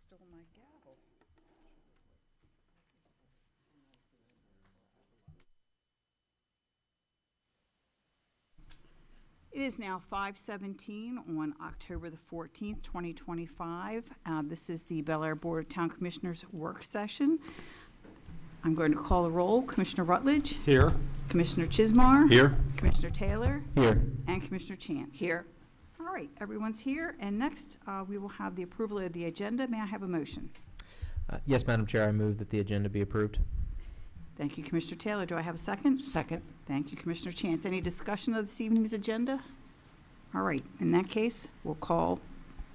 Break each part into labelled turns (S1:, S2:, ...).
S1: stole my gavel. It is now 5:17 on October the 14th, 2025. This is the Bel Air Board of Town Commissioners work session. I'm going to call the roll. Commissioner Rutledge.
S2: Here.
S1: Commissioner Chismar.
S2: Here.
S1: Commissioner Taylor.
S2: Here.
S1: And Commissioner Chance.
S3: Here.
S1: All right, everyone's here. And next, we will have the approval of the agenda. May I have a motion?
S4: Yes, Madam Chair, I move that the agenda be approved.
S1: Thank you, Commissioner Taylor. Do I have a second?
S3: Second.
S1: Thank you, Commissioner Chance. Any discussion of this evening's agenda? All right, in that case, we'll call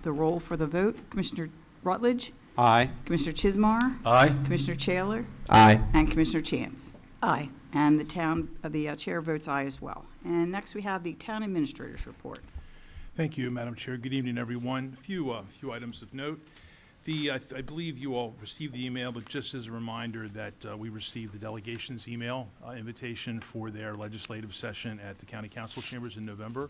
S1: the roll for the vote. Commissioner Rutledge,
S2: Aye.
S1: Commissioner Chismar,
S2: Aye.
S1: Commissioner Taylor,
S4: Aye.
S1: and Commissioner Chance.
S3: Aye.
S1: And the chair votes aye as well. And next we have the town administrator's report.
S5: Thank you, Madam Chair. Good evening, everyone. A few items of note. I believe you all received the email, but just as a reminder that we received the delegation's email invitation for their legislative session at the County Council Chambers in November.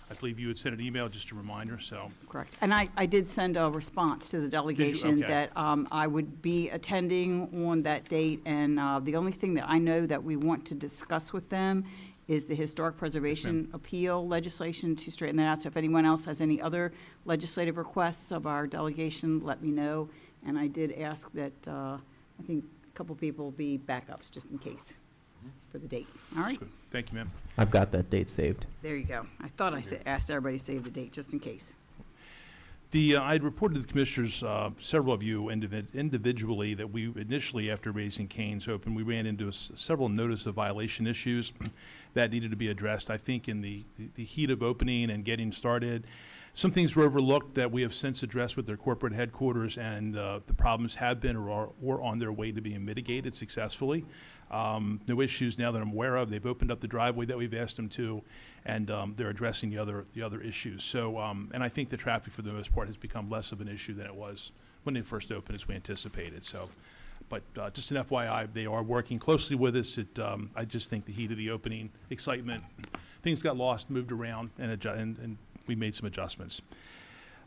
S5: I believe you had sent an email, just a reminder, so.
S1: Correct. And I did send a response to the delegation
S5: Okay.
S1: that I would be attending on that date. And the only thing that I know that we want to discuss with them is the historic preservation appeal legislation to straighten that out. So if anyone else has any other legislative requests of our delegation, let me know. And I did ask that I think a couple people be backups just in case for the date. All right?
S5: Good. Thank you, ma'am.
S4: I've got that date saved.
S1: There you go. I thought I asked everybody to save the date just in case.
S5: I had reported to the commissioners, several of you individually, that we initially, after Raising Cane's open, we ran into several notice of violation issues that needed to be addressed. I think in the heat of opening and getting started, some things were overlooked that we have since addressed with their corporate headquarters, and the problems have been or are on their way to being mitigated successfully. No issues now that I'm aware of. They've opened up the driveway that we've asked them to, and they're addressing the other issues. So, and I think the traffic for the most part has become less of an issue than it was when they first opened, as we anticipated. So, but just an FYI, they are working closely with us. I just think the heat of the opening, excitement, things got lost, moved around, and we made some adjustments.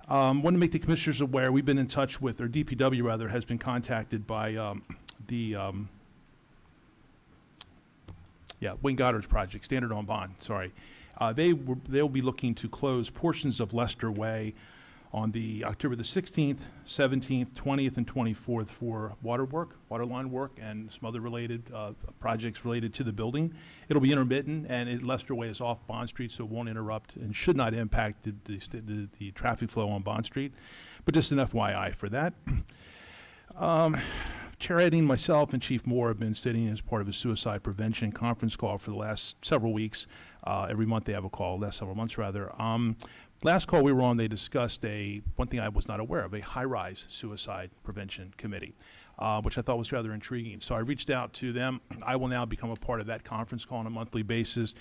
S5: Want to make the commissioners aware, we've been in touch with, or DPW rather, has been contacted by Wayne Goddard's project, Standard on Bond, sorry. They'll be looking to close portions of Lester Way on the October the 16th, 17th, 20th, and 24th for water line work, and some other related projects related to the building. It'll be intermittent, and Lester Way is off Bond Street, so it won't interrupt and should not impact the traffic flow on Bond Street. But just an FYI for that. Chair Edding, myself, and Chief Moore have been sitting as part of a suicide prevention conference call for the last several weeks. Every month they have a call, last several months rather. Last call we were on, they discussed one thing I was not aware of, a high-rise suicide prevention committee, which I thought was rather intriguing. So I reached out to them. I will now become a part of that conference call on a monthly basis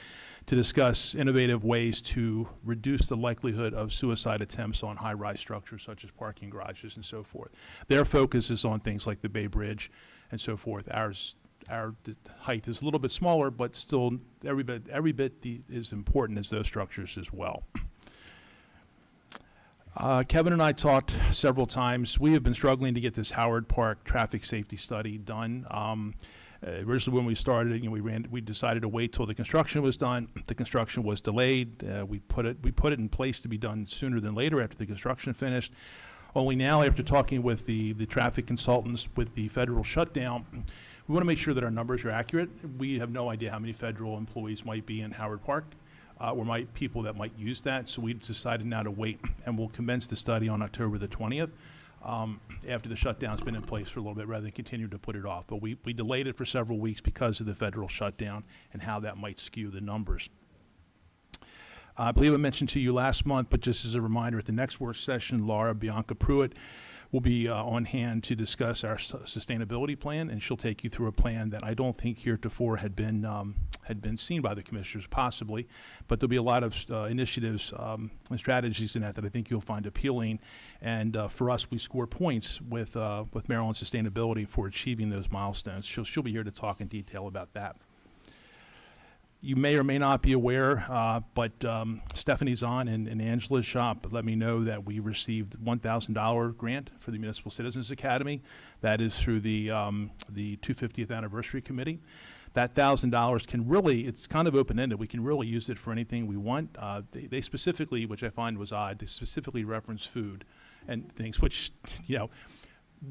S5: to discuss innovative ways to reduce the likelihood of suicide attempts on high-rise structures such as parking garages and so forth. Their focus is on things like the Bay Bridge and so forth. Our height is a little bit smaller, but still every bit as important as those structures as well. Kevin and I talked several times. We have been struggling to get this Howard Park traffic safety study done. Originally, when we started, we decided to wait till the construction was done. The construction was delayed. We put it in place to be done sooner than later after the construction finished. Only now, after talking with the traffic consultants with the federal shutdown, we want to make sure that our numbers are accurate. We have no idea how many federal employees might be in Howard Park. Or people that might use that. So we've decided now to wait, and we'll commence the study on October the 20th after the shutdown's been in place for a little bit, rather than continue to put it off. But we delayed it for several weeks because of the federal shutdown and how that might skew the numbers. I believe I mentioned to you last month, but just as a reminder, at the next work session, Laura Bianca Pruitt will be on hand to discuss our sustainability plan, and she'll take you through a plan that I don't think heretofore had been seen by the commissioners, possibly, but there'll be a lot of initiatives and strategies in that I think you'll find appealing. And for us, we score points with Maryland Sustainability for achieving those milestones. She'll be here to talk in detail about that. You may or may not be aware, but Stephanie Zahn and Angela's shop let me know that we received $1,000 grant for the Municipal Citizens Academy. That is through the 250th Anniversary Committee. That $1,000 can really, it's kind of open-ended. We can really use it for anything we want. They specifically, which I find was odd, they specifically reference food and things, which, you know,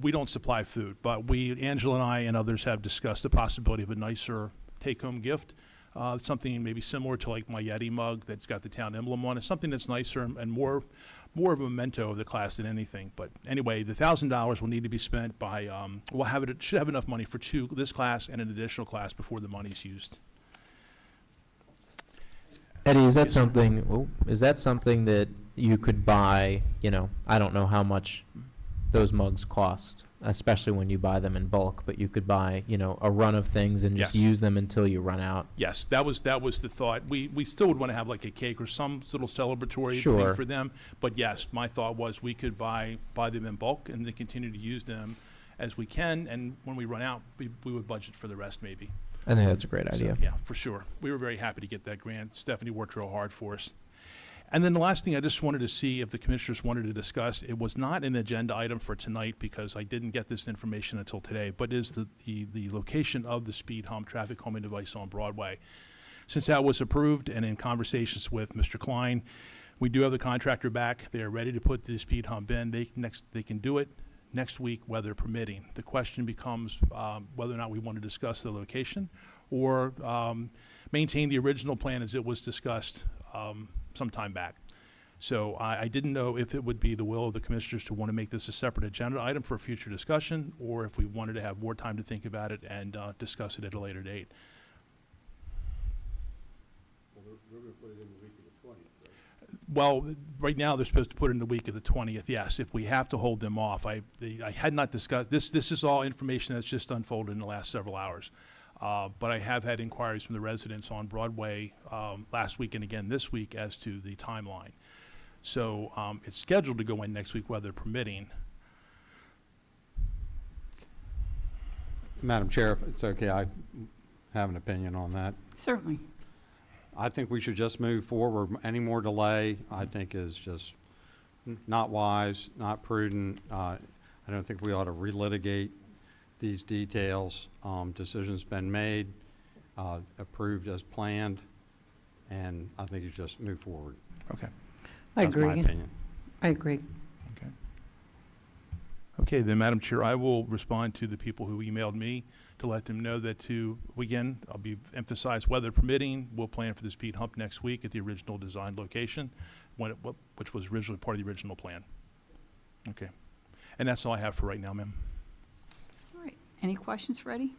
S5: we don't supply food, but Angela and I and others have discussed the possibility of a nicer take-home gift. Something maybe similar to like my Yeti mug that's got the town emblem on it, something that's nicer and more of a memento of the class than anything. But anyway, the $1,000 will need to be spent by, should have enough money for this class and an additional class before the money's used.
S4: Eddie, is that
S5: Yes, sir.
S4: something that you could buy, you know, I don't know how much those mugs cost, especially when you buy them in bulk, but you could buy, you know, a run of things and just
S5: Yes.
S4: use them until you run out.
S5: Yes, that was the thought. We still would want to have like a cake or some little celebratory
S4: Sure.
S5: thing for them. But yes, my thought was we could buy them in bulk and then continue to use them as we can. And when we run out, we would budget for the rest maybe.
S4: I think that's a great idea.
S5: So, yeah, for sure. We were very happy to get that grant. Stephanie worked real hard for us. And then the last thing I just wanted to see if the commissioners wanted to discuss, it was not an agenda item for tonight because I didn't get this information until today, but is the location of the speed hump traffic calming device on Broadway. Since that was approved and in conversations with Mr. Klein, we do have the contractor back. They are ready to put the speed hump in. They can do it next week, weather permitting. The question becomes whether or not we want to discuss the location or maintain the original plan as it was discussed some time back. So I didn't know if it would be the will of the commissioners to want to make this a separate agenda item for future discussion, or if we wanted to have more time to think about it and discuss it at a later date. Well, right now, they're supposed to put it in the week of the 20th, yes. If we have to hold them off, I had not discussed, this is all information that's just unfolded in the last several hours. But I have had inquiries from the residents on Broadway last week and again this week as to the timeline. So it's scheduled to go in next week, weather permitting.
S2: Madam Chair, if it's okay, I have an opinion on that.
S1: Certainly.
S2: I think we should just move forward. Any more delay, I think, is just not wise, not prudent. I don't think we ought to relitigate these details. Decision's been made, approved as planned, and I think you just move forward.
S5: Okay.
S3: I
S2: That's my
S3: agree.
S2: opinion.
S3: I agree.
S5: Okay. Okay, then, Madam Chair, I will respond to the people who emailed me to let them know that again, I'll be emphasize weather permitting, we'll plan for the speed hump next week at the original design location, which was originally part of the original plan. Okay. And that's all I have for right now, ma'am.
S1: All right. Any questions for Eddie?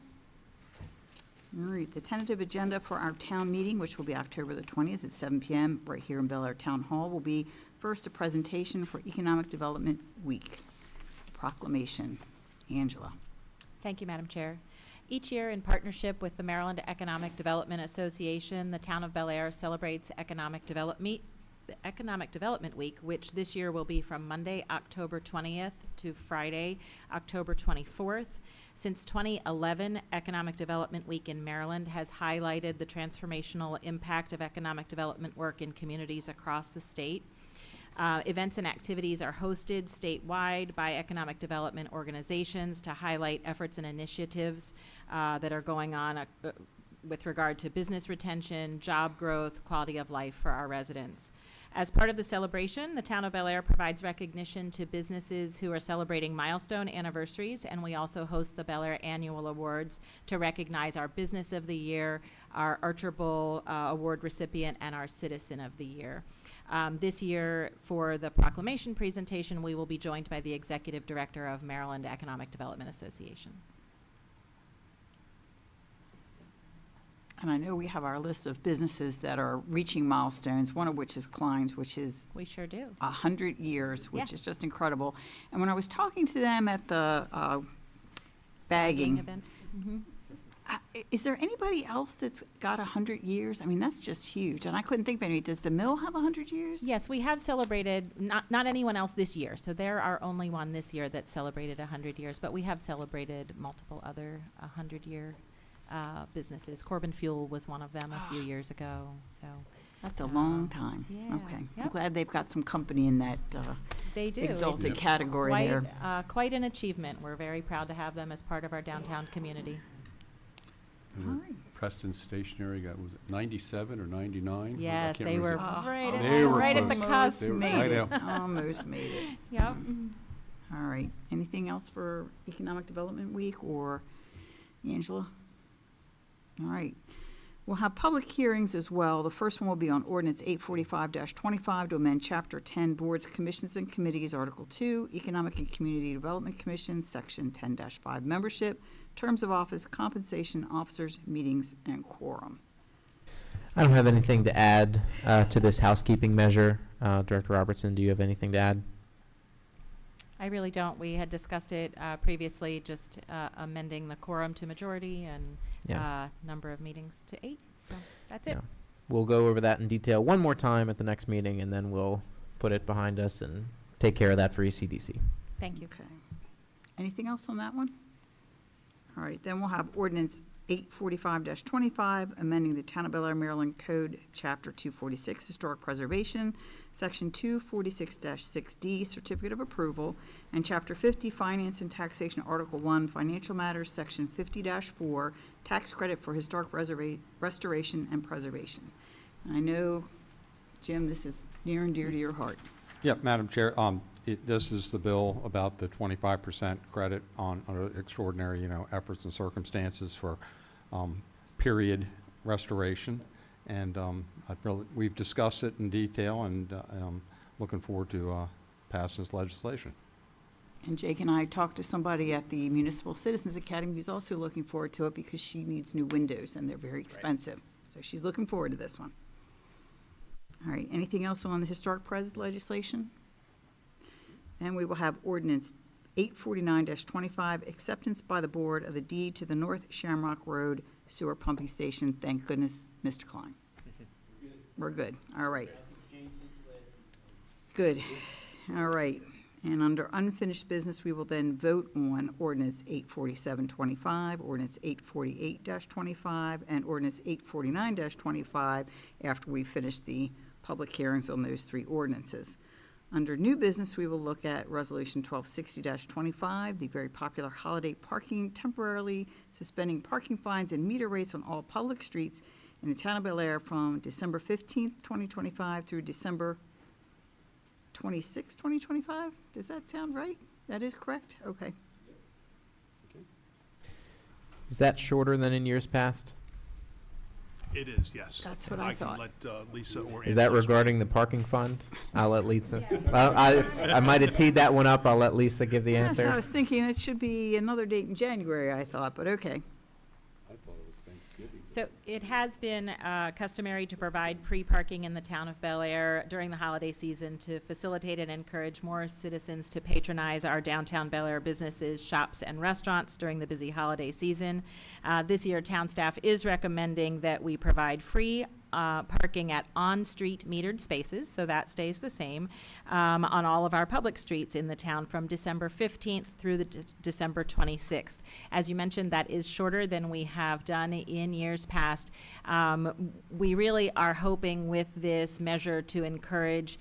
S1: All right. The tentative agenda for our town meeting, which will be October the 20th at 7 p.m. right here in Bel Air Town Hall, will be first a presentation for Economic Development Week. Proclamation. Angela.
S6: Thank you, Madam Chair. Each year, in partnership with the Maryland Economic Development Association, the Town of Bel Air celebrates Economic Development Week, which this year will be from Monday, October 20th to Friday, October 24th. Since 2011, Economic Development Week in Maryland has highlighted the transformational impact of economic development work in communities across the state. Events and activities are hosted statewide by economic development organizations to highlight efforts and initiatives that are going on with regard to business retention, job growth, quality of life for our residents. As part of the celebration, the Town of Bel Air provides recognition to businesses who are celebrating milestone anniversaries, and we also host the Bel Air Annual Awards to recognize our Business of the Year, our Archer Bowl Award recipient, and our Citizen of the Year. This year, for the proclamation presentation, we will be joined by the Executive Director of Maryland Economic Development Association.
S1: And I know we have our list of businesses that are reaching milestones, one of which is Klein's, which is
S6: We sure do.
S1: 100 years, which
S6: Yeah.
S1: is just incredible. And when I was talking to them at the bagging,
S6: Event. Mhm.
S1: is there anybody else that's got 100 years? I mean, that's just huge. And I couldn't think of any. Does the mill have 100 years?
S6: Yes, we have celebrated, not anyone else this year, so they're our only one this year that celebrated 100 years, but we have celebrated multiple other 100-year businesses. Corbin Fuel was one of them a few years ago, so
S1: That's a long time.
S6: yeah,
S1: Okay. I'm
S6: yep.
S1: glad they've got some company in that
S6: they do. It's
S1: exalted category there.
S6: quite an achievement. We're very proud to have them as part of our downtown community.
S1: All
S3: And
S1: right.
S3: Preston Stationery got, was it 97 or 99?
S6: Yes,
S3: I can't
S6: they were
S3: remember.
S6: right,
S3: They were
S6: right at the
S3: close.
S6: cusp.
S3: They were-
S1: Made
S3: I
S1: it.
S3: know.
S1: Almost made it.
S6: Yep.
S1: All right. Anything else for Economic Development Week or Angela? All right. We'll have public hearings as well. The first one will be on ordinance 845-25 to amend Chapter 10 Boards, Commissions, and Committees, Article 2, Economic and Community Development Commission, Section 10-5 Membership, Terms of Office, Compensation, Officers, Meetings, and Quorum.
S4: I don't have anything to add to this housekeeping measure. Director Robertson, do you have anything to add?
S6: I really don't. We had discussed it previously, just amending the quorum to majority and number of meetings to 8. So that's it.
S4: Yeah. We'll go over that in detail one more time at the next meeting, and then we'll put it behind us and take care of that for ECDC.
S6: Thank you.
S1: Okay. Anything else on that one? All right, then we'll have ordinance 845-25, amending the Town of Bel Air, Maryland Code, Chapter 246, Historic Preservation, Section 246-6D, Certificate of Approval, and Chapter 50, Finance and Taxation, Article 1, Financial Matters, Section 50-4, Tax Credit for Historic Restoration and Preservation. I know, Jim, this is near and dear to your heart.
S2: Yeah, Madam Chair, this is the bill about the 25% credit on extraordinary, efforts and circumstances for period restoration. And we've discussed it in detail, and looking forward to passing this legislation.
S1: And Jake and I talked to somebody at the Municipal Citizens Academy who's also looking forward to it because she needs new windows, and they're very expensive. So she's looking forward to this one. All right, anything else on the historic pres legislation? And we will have ordinance 849-25, acceptance by the board of the deed to the North Shamrock Road Sewer Pumping Station. Thank goodness, Mr. Klein. We're good. All right. Good. All right. And under unfinished business, we will then vote on ordinance 847-25, ordinance 848-25, and ordinance 849-25 after we finish the public hearings on those three ordinances. Under new business, we will look at Resolution 1260-25, the very popular holiday parking, temporarily suspending parking fines and meter rates on all public streets in the Town of Bel Air from December 15th, 2025 through December 26th, 2025? Does that sound right? That is correct? Okay.
S4: Is that shorter than in years past?
S5: It is, yes.
S1: That's what I thought.
S5: can let Lisa or
S4: Is that
S5: Angela speak.
S4: regarding the parking fund? I'll let Lisa. I might have teed that one up. I'll let Lisa give the
S1: Yes, I
S4: answer.
S1: was thinking it should be another date in January, I thought, but okay.
S3: I thought it was Thanksgiving.
S6: So it has been customary to provide pre-parking in the Town of Bel Air during the holiday season to facilitate and encourage more citizens to patronize our downtown Bel Air businesses, shops, and restaurants during the busy holiday season. This year, town staff is recommending that we provide free parking at on-street metered spaces, so that stays the same, on all of our public streets in the town from December 15th through the December 26th. As you mentioned, that is shorter than we have done in years past. We really are hoping with this measure to encourage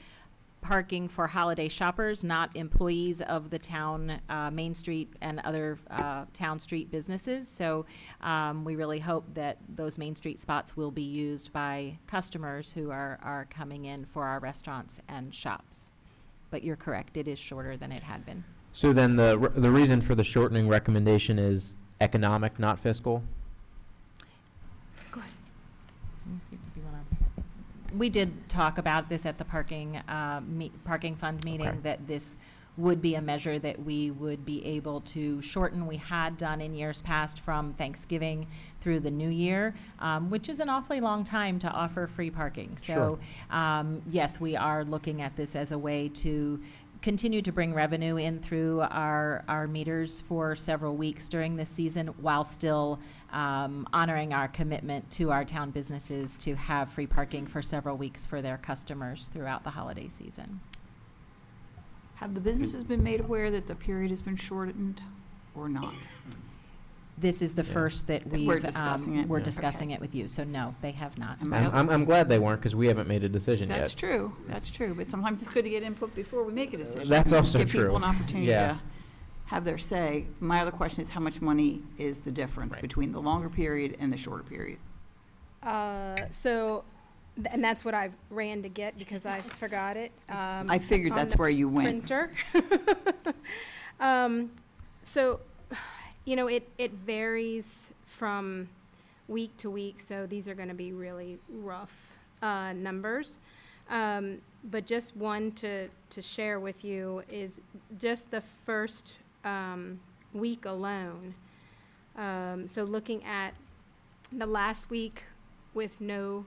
S6: parking for holiday shoppers, not employees of the town Main Street and other town street businesses. So we really hope that those Main Street spots will be used by customers who are coming in for our restaurants and shops. But you're correct, it is shorter than it had been.
S4: So then the reason for the shortening recommendation is economic, not fiscal?
S1: Go ahead.
S6: If you wanna- We did talk about this at the parking fund meeting,
S4: Okay.
S6: that this would be a measure that we would be able to shorten. We had done in years past from Thanksgiving through the new year, which is an awfully long time to offer free parking. So, yes, we are looking at this as a way to continue to bring revenue in through our meters for several weeks during this season, while still honoring our commitment to our town businesses to have free parking for several weeks for their customers throughout the holiday season.
S1: Have the businesses been made aware that the period has been shortened or not?
S6: This is the
S4: Yeah.
S6: first that
S1: That we're
S6: we've,
S1: discussing it.
S6: we're
S1: Yeah.
S6: discussing
S1: Okay.
S6: it with you. So no, they have not.
S1: And my other-
S4: I'm glad they weren't, because we haven't made a decision
S1: That's
S4: yet.
S1: true, that's true, but sometimes it's good to get input before we make a decision.
S4: That's also
S1: Give
S4: true.
S1: people an opportunity
S4: Yeah.
S1: to have their say. My other question is, how much money is the difference
S4: Right.
S1: between the longer period and the shorter period?
S7: And that's what I ran to get because I forgot it.
S1: I figured
S7: on
S1: that's
S7: the
S1: where you went.
S7: Printer. So, it varies from week to week, so these are gonna be really rough, numbers. But just one to share with you is just the first, week alone. So looking at the last week with no,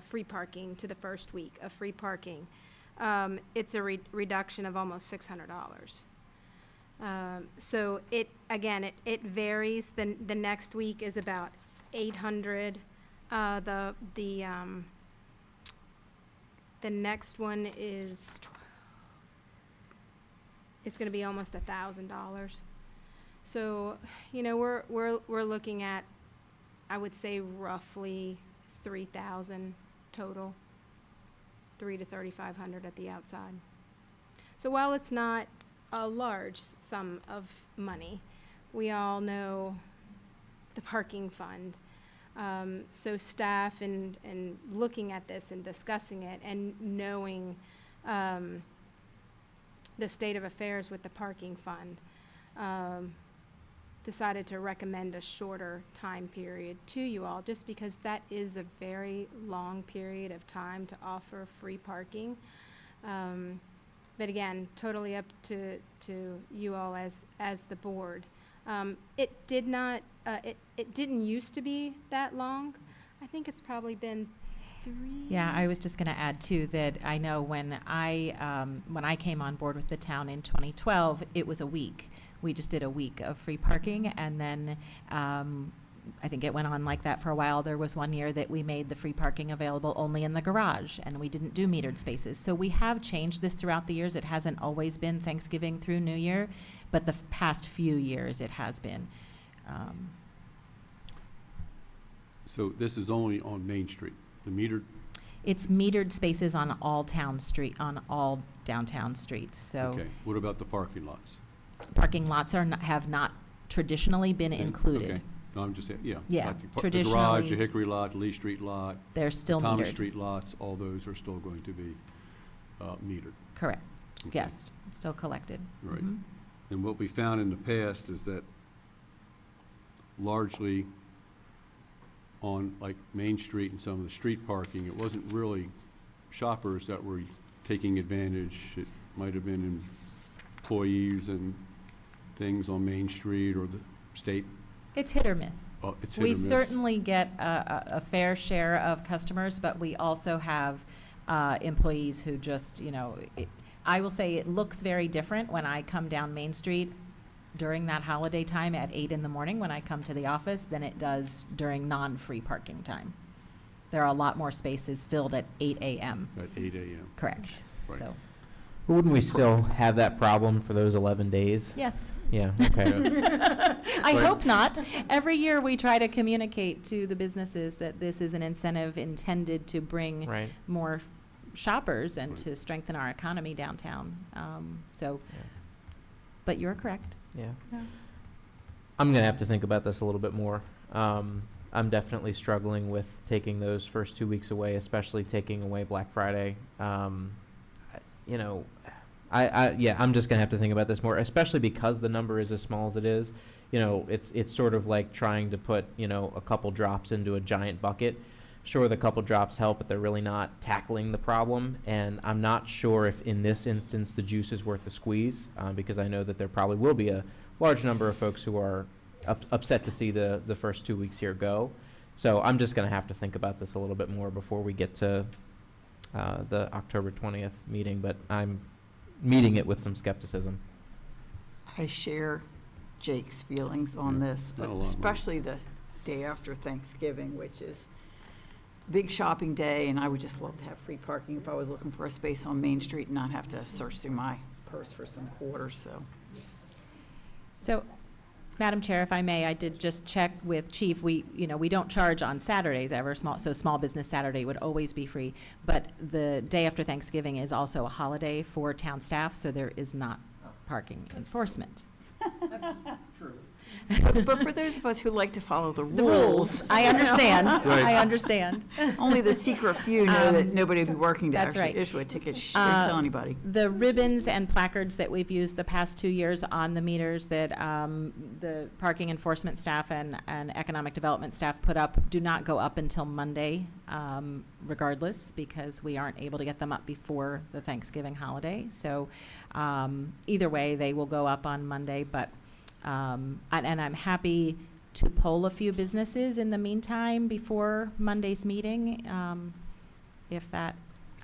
S7: free parking to the first week of free parking, it's a reduction of almost $600. So it varies. The next week is about 800. The next one is it's gonna be almost $1,000. So, we're looking at, I would say roughly 3,000 total, 3 to 3,500 at the outside. So while it's not a large sum of money, we all know the parking fund. So staff and looking at this and discussing it and knowing the state of affairs with the parking fund, decided to recommend a shorter time period to you all, just because that is a very long period of time to offer free parking. But again, totally up to you all as the board. It didn't used to be that long. I think it's probably been 3.
S6: Yeah, I was just going to add too that I know when I came on board with the town in 2012, it was a week. We just did a week of free parking, and then I think it went on like that for a while. There was one year that we made the free parking available only in the garage, and we didn't do metered spaces. So we have changed this throughout the years. It hasn't always been Thanksgiving through New Year, but the past few years it has been.
S3: So this is only on Main Street, the metered,
S6: It's metered spaces on all all downtown streets. So
S3: okay. What about the parking lots?
S6: parking lots have not traditionally been
S3: Okay.
S6: included.
S3: No, I'm just saying, yeah.
S6: Yeah,
S3: like the garage,
S6: traditionally-
S3: the Hickory lot, Lee Street lot,
S6: They're still
S3: Thomas
S6: metered.
S3: Street lots, all those are still going to be metered.
S6: Correct.
S3: Okay.
S6: Yes, still collected.
S3: Right.
S6: Mhm.
S3: And what we found in the past is that largely on like Main Street and some of the street parking, it wasn't really shoppers that were taking advantage. It might have been employees and things on Main Street or the state.
S6: It's hit or miss.
S3: It's hit or
S6: We
S3: miss.
S6: certainly get a fair share of customers, but we also have employees who just, I will say it looks very different when I come down Main Street during that holiday time at 8 in the morning when I come to the office than it does during non-free parking time. There are a lot more spaces filled at 8 a.m.
S3: At 8 a.m.
S6: Correct.
S3: Right.
S6: So,
S4: Wouldn't we still have that problem for those 11 days?
S6: yes.
S4: Yeah, okay.
S6: I
S4: Right.
S6: hope not. Every year we try to communicate to the businesses that this is an incentive intended to bring
S4: Right.
S6: more shoppers and
S3: Right.
S6: to strengthen our economy downtown. So,
S4: Yeah.
S6: but you're correct.
S4: Yeah.
S6: Yeah.
S4: I'm gonna have to think about this a little bit more. I'm definitely struggling with taking those first 2 weeks away, especially taking away Black Friday. I'm just gonna have to think about this more, especially because the number is as small as it is. It's sort of like trying to put, a couple drops into a giant bucket. Sure, the couple drops help, but they're really not tackling the problem. And I'm not sure if in this instance the juice is worth the squeeze, because I know that there probably will be a large number of folks who are upset to see the first 2 weeks here go. So I'm just going to have to think about this a little bit more before we get to the October 20th meeting, but I'm meeting it with some skepticism.
S1: I share Jake's feelings on
S3: Yeah,
S1: this,
S3: not a lot more.
S1: especially the day after Thanksgiving, which is a big shopping day, and I would just love to have free parking if I was looking for a space on Main Street and not have to search through my purse for some quarters, so.
S6: So Madam Chair, if I may, I did just check with Chief. We don't charge on Saturdays ever, so Small Business Saturday would always be free. But the day after Thanksgiving is also a holiday for town staff, so there is not parking enforcement.
S1: But for those of us who like to follow the
S6: The rules, I understand,
S3: Right.
S6: I understand.
S1: only the secret few know that nobody would be working to
S6: That's
S1: actually
S6: right.
S1: issue a ticket. Shh, don't tell anybody.
S6: The ribbons and placards that we've used the past 2 years on the meters that the parking enforcement staff and economic development staff put up do not go up until Monday, regardless, because we aren't able to get them up before the Thanksgiving holiday. So either way, they will go up on Monday, but, and I'm happy to poll a few businesses in the meantime before Monday's meeting, if that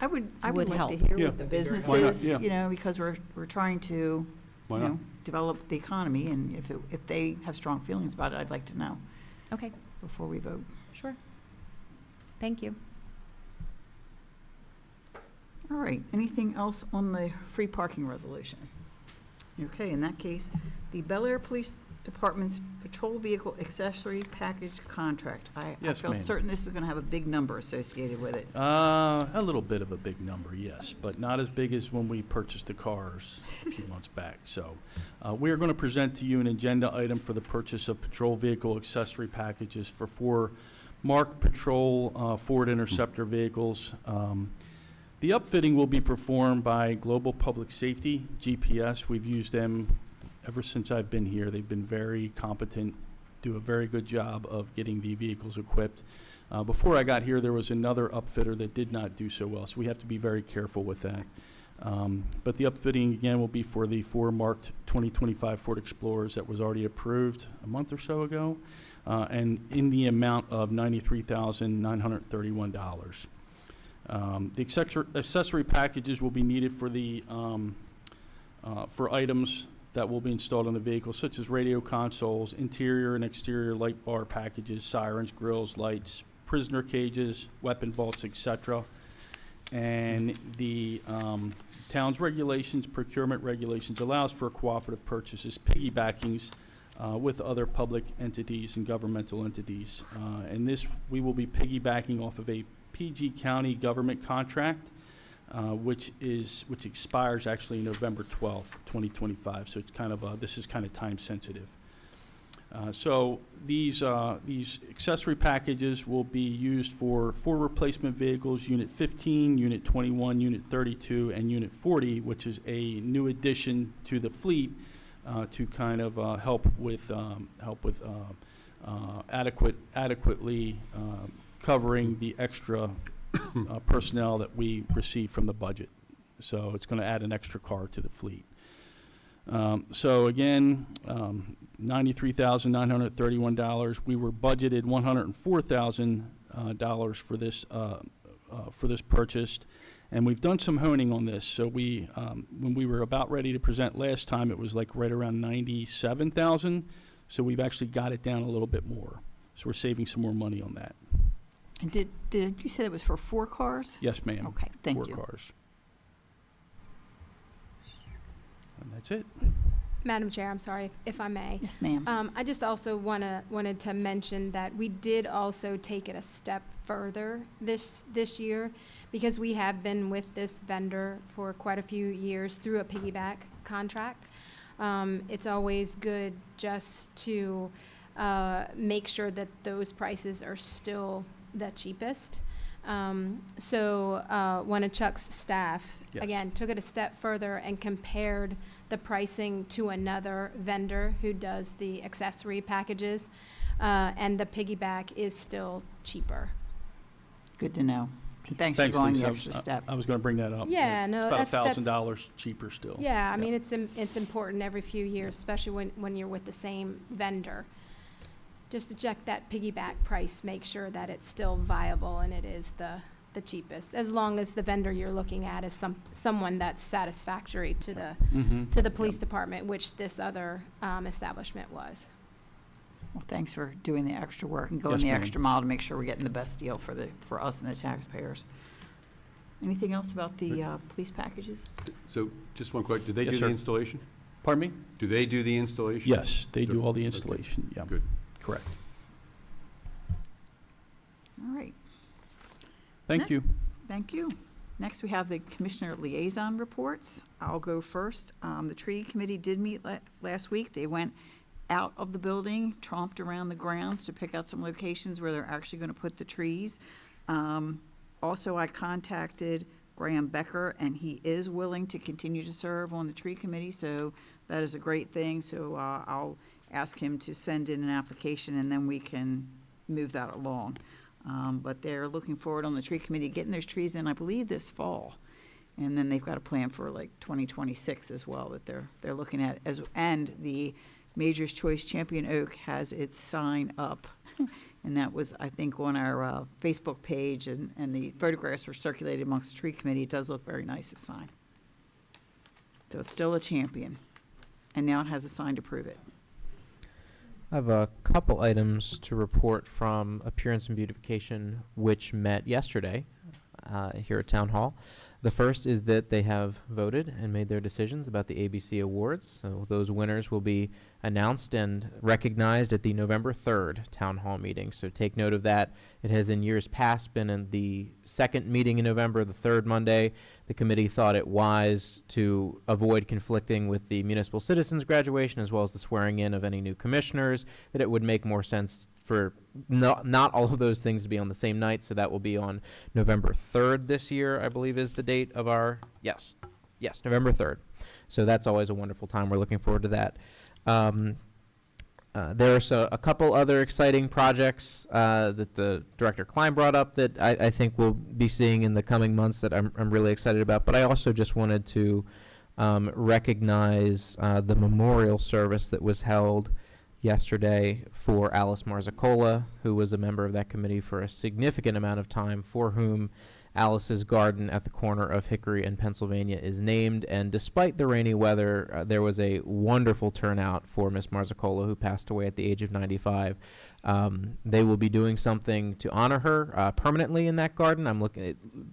S1: I would
S6: would
S1: like
S6: help.
S1: to hear
S3: Yeah.
S1: what the
S3: Why not?
S1: businesses,
S3: Yeah.
S1: because we're trying to,
S3: Why not?
S1: develop the economy, and if they have strong feelings about it, I'd like to know
S6: Okay,
S1: before we vote.
S6: sure. Thank you.
S1: All right, anything else on the free parking resolution? Okay, in that case, the Bel Air Police Department's patrol vehicle accessory package contract. I
S8: Yes,
S1: feel
S8: ma'am.
S1: certain this is gonna have a big number associated with it.
S8: A little bit of a big number, yes, but not as big as when we purchased the cars a few months back. So we are going to present to you an agenda item for the purchase of patrol vehicle accessory packages for 4 marked patrol Ford Interceptor vehicles. The upfitting will be performed by Global Public Safety, GPS. We've used them ever since I've been here. They've been very competent, do a very good job of getting the vehicles equipped. Before I got here, there was another upfitter that did not do so well, so we have to be very careful with that. But the upfitting, again, will be for the 4 marked 2025 Ford Explorers that was already approved a month or so ago, and in the amount of $93,931. The accessory packages will be needed for the for items that will be installed on the vehicle, such as radio consoles, interior and exterior light bar packages, sirens, grills, lights, prisoner cages, weapon vaults, etc. And the town's regulations, procurement regulations, allows for cooperative purchases, piggybackings with other public entities and governmental entities. And this, we will be piggybacking off of a PG County government contract, which expires actually November 12th, 2025. So it's kind of this is kind of time sensitive. So these accessory packages will be used for 4 replacement vehicles: Unit 15, Unit 21, Unit 32, and Unit 40, which is a new addition to the fleet to kind of help with adequately covering the extra personnel that we receive from the budget. So it's going to add an extra car to the fleet. So again, $93,931. We were budgeted $104,000 for this purchase, and we've done some honing on this. So we, when we were about ready to present last time, it was like right around $97,000. So we've actually got it down a little bit more. So we're saving some more money on that.
S1: And did you say that was for 4 cars?
S8: Yes, ma'am.
S1: Okay, thank
S8: 4
S1: you.
S8: cars. And that's it.
S7: Madam Chair, I'm sorry if I may.
S1: Yes, ma'am.
S7: I just also wanted to mention that we did also take it a step further this year, because we have been with this vendor for quite a few years through a piggyback contract. It's always good just to make sure that those prices are still the cheapest. So one of Chuck's staff,
S8: Yes.
S7: again, took it a step further and compared the pricing to another vendor who does the accessory packages, and the piggyback is still cheaper.
S1: Good to know. And thanks for going
S8: Lisa.
S1: the extra step.
S8: I was going to bring that up.
S7: Yeah, no,
S8: It's about
S7: that's-
S8: $1,000 cheaper still.
S7: Yeah, I mean, it's important every few years, especially when you're with the same vendor. Just to check that piggyback price, make sure that it's still viable and it is the cheapest, as long as the vendor you're looking at is someone that's satisfactory to the police department, which this other establishment was.
S1: Well, thanks for doing the extra work and going
S8: Yes,
S1: the
S8: ma'am.
S1: extra mile to make sure we're getting the best deal for us and the taxpayers. Anything else about the police packages?
S3: So just one question, did they
S8: Yes,
S3: do the
S8: sir.
S3: installation?
S8: Pardon me?
S3: Do they do the installation?
S8: Yes, they do all the
S3: Okay.
S8: installation, yeah,
S3: Good.
S8: correct.
S1: All right,
S8: Thank you.
S1: thank you. Next, we have the Commissioner Liaison Reports. I'll go first. The Tree Committee did meet last week. They went out of the building, tromped around the grounds to pick out some locations where they're actually going to put the trees. Also, I contacted Graham Becker, and he is willing to continue to serve on the Tree Committee, so that is a great thing. So I'll ask him to send in an application, and then we can move that along. But they're looking forward on the Tree Committee, getting those trees in, I believe, this fall. And then they've got a plan for like 2026 as well that they're looking at. And the Major's Choice Champion Oak has its sign up. And that was, I think, on our Facebook page, and the photographs were circulated amongst the Tree Committee. It does look very nice, a sign. So it's still a champion. And now it has a sign to prove it.
S4: I have a couple items to report from Appearance and Beautification, which met yesterday here at Town Hall. The first is that they have voted and made their decisions about the ABC Awards. So those winners will be announced and recognized at the November 3rd Town Hall meeting. So take note of that. It has in years past been in the second meeting in November, the third Monday. The committee thought it wise to avoid conflicting with the municipal citizens graduation as well as the swearing in of any new commissioners, that it would make more sense for not all of those things to be on the same night. So that will be on November 3rd this year, I believe is the date of our, yes, November 3rd. So that's always a wonderful time. We're looking forward to that. There's a couple other exciting projects that the Director Klein brought up that I think we'll be seeing in the coming months that I'm really excited about. But I also just wanted to recognize the memorial service that was held yesterday for Alice Marzicola, who was a member of that committee for a significant amount of time, for whom Alice's garden at the corner of Hickory and Pennsylvania is named. And despite the rainy weather, there was a wonderful turnout for Miss Marzicola, who passed away at the age of 95. They will be doing something to honor her permanently in that garden.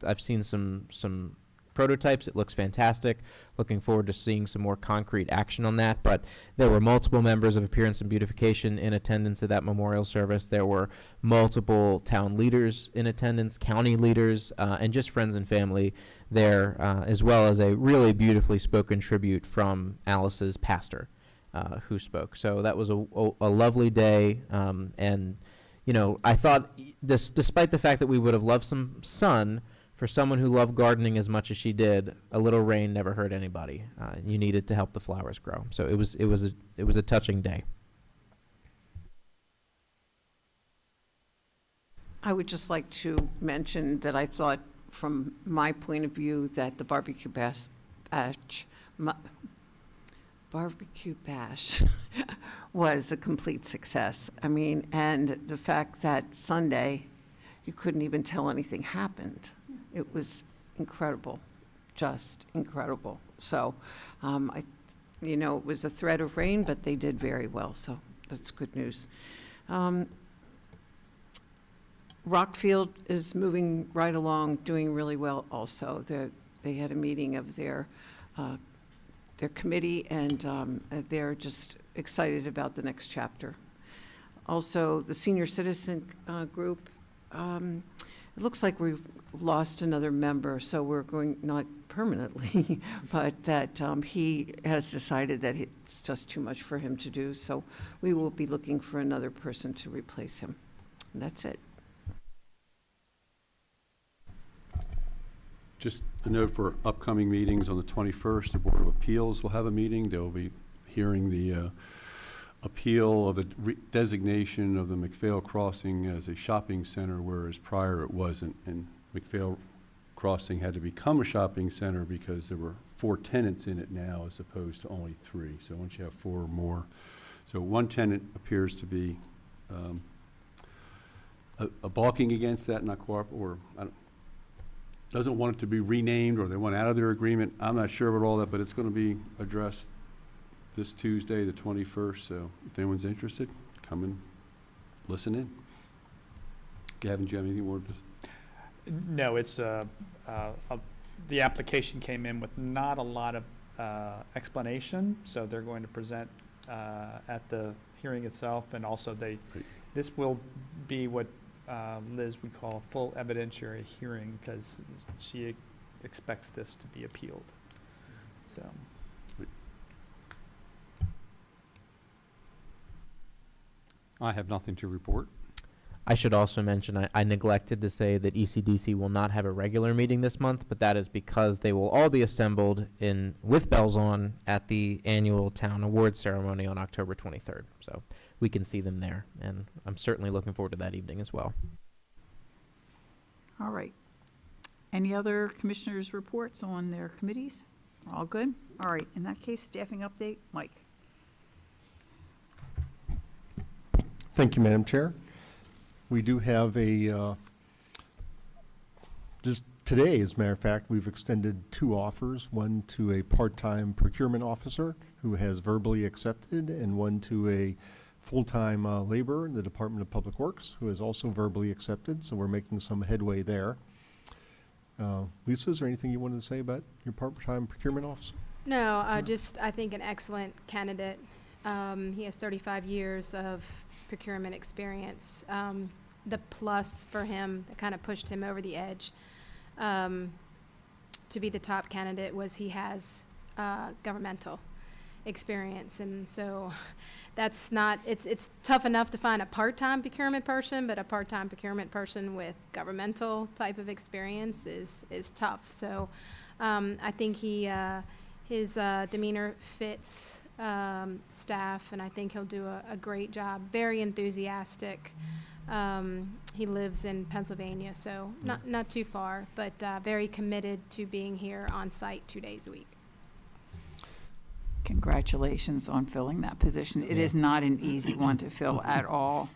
S4: I've seen some prototypes. It looks fantastic. Looking forward to seeing some more concrete action on that. But there were multiple members of Appearance and Beautification in attendance at that memorial service. There were multiple town leaders in attendance, county leaders, and just friends and family there, as well as a really beautifully spoken tribute from Alice's pastor, who spoke. So that was a lovely day. And, you know, I thought despite the fact that we would have loved some sun, for someone who loved gardening as much as she did, a little rain never hurt anybody. You needed to help the flowers grow. So it was a touching day.
S9: I would just like to mention that I thought, from my point of view, that the barbecue bash was a complete success. I mean, and the fact that Sunday you couldn't even tell anything happened. It was incredible, just incredible. So, it was a threat of rain, but they did very well, so that's good news. Rockfield is moving right along, doing really well also. They had a meeting of their committee, and they're just excited about the next chapter. Also, the senior citizen group, it looks like we've lost another member, so we're going, not permanently, but that he has decided that it's just too much for him to do, so we will be looking for another person to replace him. And that's it.
S3: Just a note for upcoming meetings. On the 21st, the Board of Appeals will have a meeting. They'll be hearing the appeal of the designation of the McPhail Crossing as a shopping center, whereas prior it wasn't. And McPhail Crossing had to become a shopping center because there were 4 tenants in it now as opposed to only 3. So once you have 4 or more. So one tenant appears to be balking against that, not cooperating, or doesn't want it to be renamed, or they want out of their agreement. I'm not sure about all that, but it's going to be addressed this Tuesday, the 21st. So if anyone's interested, come and listen in. Gavin, do you have anything more to say?
S10: No, it's the application came in with not a lot of explanation, so they're going to present at the hearing itself, and also this will be what Liz would call a full evidentiary hearing, because she expects this to be appealed. So,
S2: I have nothing to report.
S4: I should also mention, I neglected to say that ECDC will not have a regular meeting this month, but that is because they will all be assembled with bells on at the annual town awards ceremony on October 23rd. So we can see them there, and I'm certainly looking forward to that evening as well.
S1: All right. Any other commissioners' reports on their committees? All good? All right, in that case, staffing update, Mike.
S11: Thank you, Madam Chair. We do have just today, as a matter of fact, we've extended 2 offers, one to a part-time procurement officer who has verbally accepted, and one to a full-time laborer in the Department of Public Works who has also verbally accepted, so we're making some headway there. Lisa, is there anything you wanted to say about your part-time procurement officer?
S7: No, I think an excellent candidate. He has 35 years of procurement experience. The plus for him that kind of pushed him over the edge to be the top candidate was he has governmental experience, and so that's not, it's tough enough to find a part-time procurement person, but a part-time procurement person with governmental type of experience is tough. So I think his demeanor fits staff, and I think he'll do a great job. Very enthusiastic. He lives in Pennsylvania, so not too far, but very committed to being here on site 2 days a week.
S1: Congratulations on filling that position. It is not an easy one to fill at all.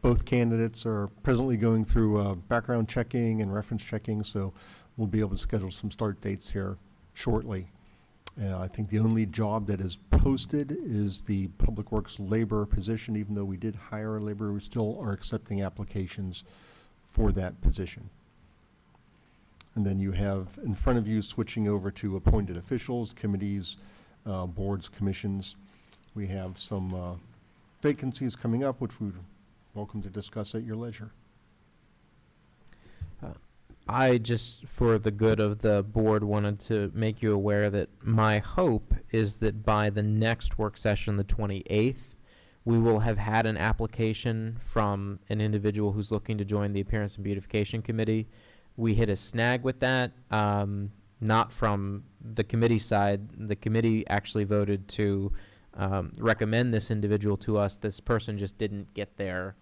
S11: Both candidates are presently going through background checking and reference checking, so we'll be able to schedule some start dates here shortly. I think the only job that is posted is the Public Works labor position. Even though we did hire a laborer, we still are accepting applications for that position. And then you have in front of you, switching over to appointed officials, committees, boards, commissions. We have some vacancies coming up, which we're welcome to discuss at your leisure.
S4: I just, for the good of the board, wanted to make you aware that my hope is that by the next work session, the 28th, we will have had an application from an individual who's looking to join the Appearance and Beautification Committee. We hit a snag with that, not from the committee side. The committee actually voted to recommend this individual to us. This person just didn't get their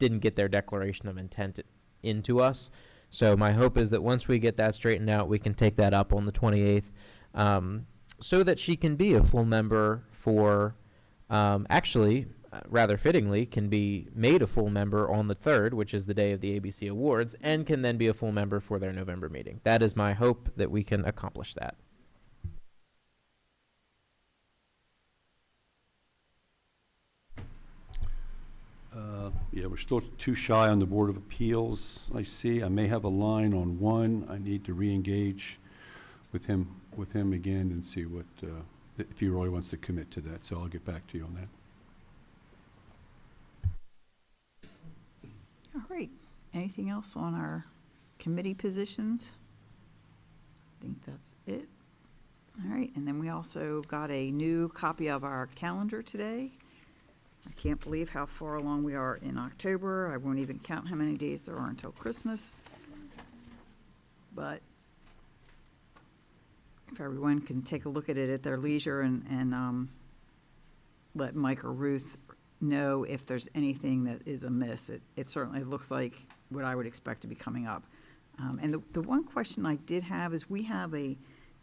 S4: declaration of intent into us. So my hope is that once we get that straightened out, we can take that up on the 28th, so that she can be a full member for, rather fittingly, can be made a full member on the 3rd, which is the day of the ABC Awards, and can then be a full member for their November meeting. That is my hope, that we can accomplish that.
S3: Yeah, we're still too shy on the Board of Appeals, I see. I may have a line on one. I need to re-engage with him again and see what, if he really wants to commit to that. So I'll get back to you on that.
S1: All right. Anything else on our committee positions? I think that's it. All right, and then we also got a new copy of our calendar today. I can't believe how far along we are in October. I won't even count how many days there are until Christmas. But if everyone can take a look at it at their leisure and let Mike or Ruth know if there's anything that is amiss. It certainly looks like what I would expect to be coming up. And the one question I did have is, we have a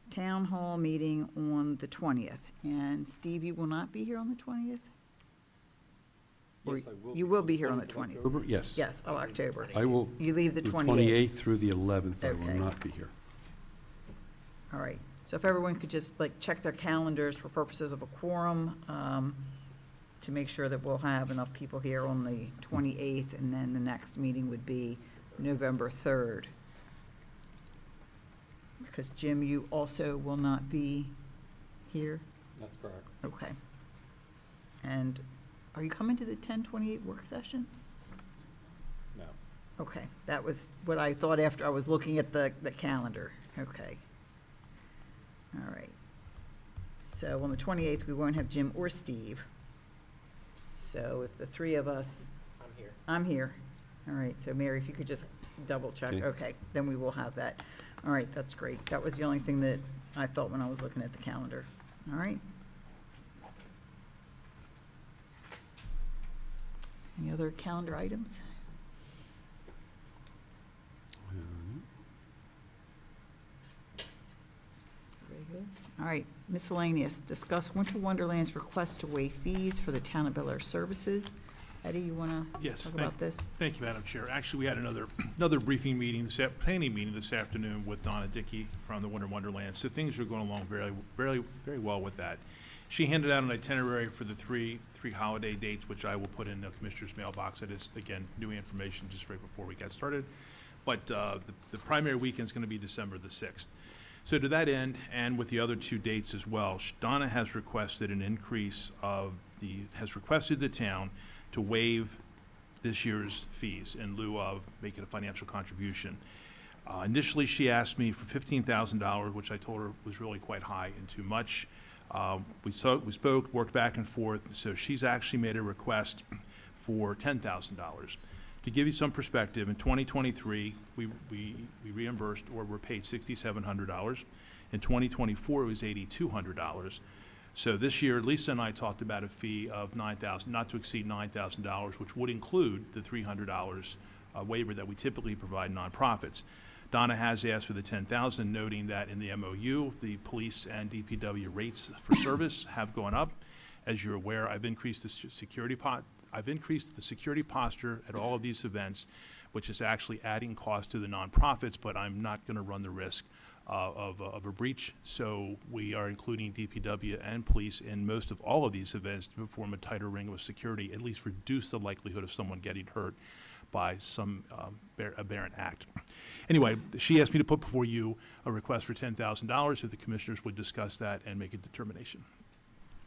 S1: town hall meeting on the 20th. And Steve, you will not be here on the 20th?
S3: Yes, I will.
S1: You will be here on the 20th?
S3: October? Yes.
S1: Yes, of October.
S3: I will.
S1: You leave the 28th.
S3: 28th through the 11th, I
S1: Okay.
S3: will not be here.
S1: All right. So if everyone could just check their calendars for purposes of a quorum, to make sure that we'll have enough people here on the 28th, and then the next meeting would be November 3rd. because Jim, you also will not be here?
S2: That's correct.
S1: Okay. And are you coming to the 10/28 work session?
S2: No.
S1: Okay, that was what I thought after I was looking at the calendar. Okay. All right. So on the 28th, we won't have Jim or Steve. So if the three of us.
S4: I'm here.
S1: I'm here. All right, so Mary, if you could just double check.
S3: Okay.
S1: Okay, then we will have that. All right, that's great. That was the only thing that I thought when I was looking at the calendar. All right. Any other calendar items? Very good. All right, miscellaneous. Discuss Winter Wonderland's request to waive fees for the Town of Bel Air services. Eddie, you want to
S5: Yes,
S1: talk
S5: thank-
S1: about this?
S5: Thank you, Madam Chair. Actually, we had another briefing meeting, planning meeting this afternoon with Donna Dickey from the Winter Wonderland. So things are going along very well with that. She handed out an itinerary for the three holiday dates, which I will put in the Commissioner's mailbox. It is, again, new information just right before we got started. But the primary weekend's going to be December the 6th. So to that end, and with the other two dates as well, Donna has requested an increase has requested the town to waive this year's fees in lieu of making a financial contribution. Initially, she asked me for $15,000, which I told her was really quite high and too much. We spoke, worked back and forth, so she's actually made a request for $10,000. To give you some perspective, in 2023, we reimbursed or were paid $6,700. In 2024, it was $8,200. So this year, Lisa and I talked about a fee of $9,000, not to exceed $9,000, which would include the $300 waiver that we typically provide nonprofits. Donna has asked for the $10,000, noting that in the MOU, the police and DPW rates for service have gone up. As you're aware, I've increased the security posture at all of these events, which is actually adding cost to the nonprofits, but I'm not going to run the risk of a breach. So we are including DPW and police in most of all of these events to form a tighter ring of security, at least reduce the likelihood of someone getting hurt by some aberrant act. Anyway, she asked me to put before you a request for $10,000 if the commissioners would discuss that and make a determination.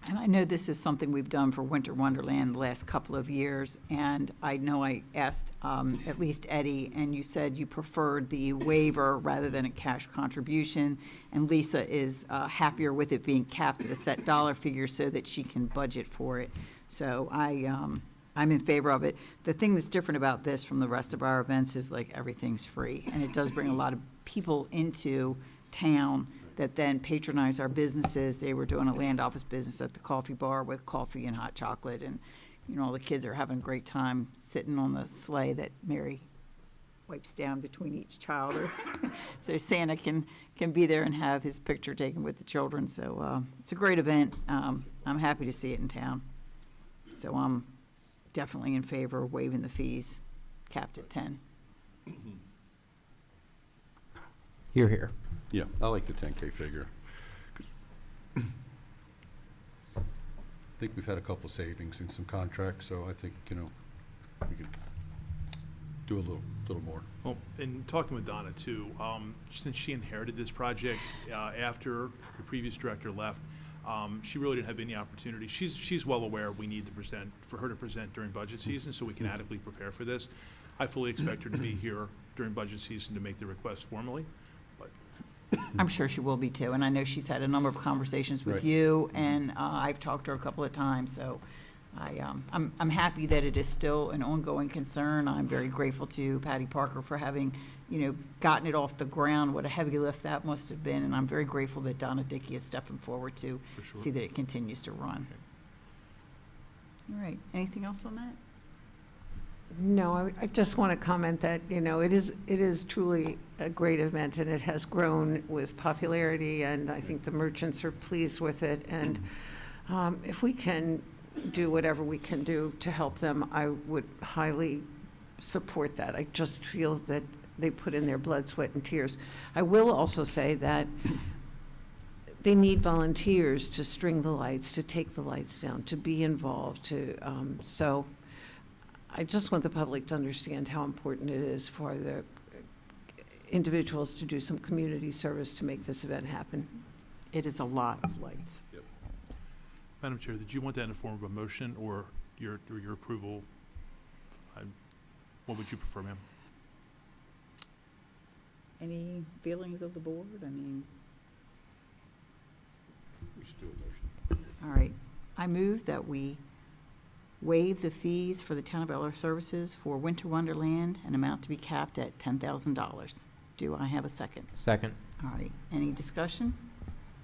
S1: And I know this is something we've done for Winter Wonderland the last couple of years, and I know I asked at least Eddie, and you said you preferred the waiver rather than a cash contribution, and Lisa is happier with it being capped at a set dollar figure so that she can budget for it. So I'm in favor of it. The thing that's different about this from the rest of our events is like everything's free, and it does bring a lot of people into town that then patronize our businesses. They were doing a land office business at the coffee bar with coffee and hot chocolate, and, you know, all the kids are having a great time sitting on the sleigh that Mary wipes down between each child. So Santa can be there and have his picture taken with the children. So it's a great event. I'm happy to see it in town. So I'm definitely in favor of waiving the fees, capped at 10.
S4: You're here.
S3: Yeah, I like the 10K figure. I think we've had a couple of savings in some contracts, so I think, you know, we could do a little more.
S5: Well, in talking with Donna too, since she inherited this project after the previous director left, she really didn't have any opportunity. She's well aware we need to for her to present during budget season so we can adequately prepare for this. I fully expect her to be here during budget season to make the request formally.
S1: I'm sure she will be too, and I know she's had a number of conversations with
S3: Right.
S1: you, and I've talked to her a couple of times, so I'm happy that it is still an ongoing concern. I'm very grateful to Patty Parker for having, you know, gotten it off the ground, what a heavy lift that must have been, and I'm very grateful that Donna Dickey is stepping forward to
S5: For sure.
S1: see that it continues to run. All right, anything else on that?
S9: No, I just want to comment that, you know, it is truly a great event, and it has grown with popularity, and I think the merchants are pleased with it. And if we can do whatever we can do to help them, I would highly support that. I just feel that they put in their blood, sweat, and tears. I will also say that they need volunteers to string the lights, to take the lights down, to be involved, so I just want the public to understand how important it is for individuals to do some community service to make this event happen.
S1: It is a lot of lights.
S5: Madam Chair, did you want that in the form of a motion or your approval? What would you prefer, ma'am?
S1: Any feelings of the board? I mean,
S3: We should do a motion.
S1: all right. I move that we waive the fees for the Town of Bel Air services for Winter Wonderland, an amount to be capped at $10,000. Do I have a second?
S4: Second.
S1: All right. Any discussion?